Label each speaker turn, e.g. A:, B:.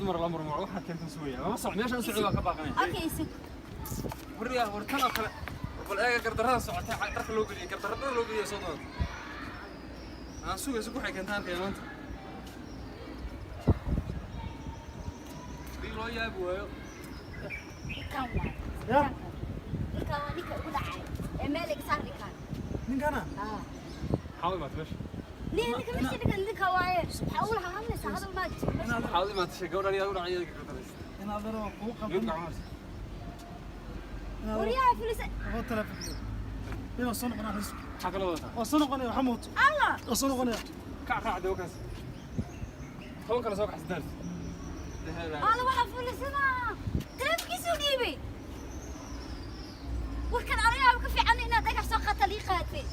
A: dumar la marmo waxa keenta suuya ma soo meesha socdo ka baaqanay
B: okay sug
A: wariya wartana kale bal eega gardarada socotay dharka loo geliyo gardarada loo geliyo soo doon aan suuga suuq waxay keentaan qiimaanta loo yaab waayo
B: kan
C: يا
B: kan ninka ugu dhacay ee meel iga saari kan
C: من كان
A: حاول ما تمشي
B: ninka meesha dhigan ninka waaye xawul haamnaysa hadal ma jirto
A: حاول ما تشي قول لي اقول عيالك قدرت
C: انا اضرب فوق
A: يرجع عمر
B: wariyaha filis
C: هو تلفون انا صنع انا حس
A: حق لو وتا
C: وصنع انا حموت
B: allah
C: وصنع انا
A: كع دوكاس هون كلا سوق حسدار
B: allah waxa filisana taleefkiisu dhiibay warkan aniga ka fiican inaad dhagax soo qata lii qaatay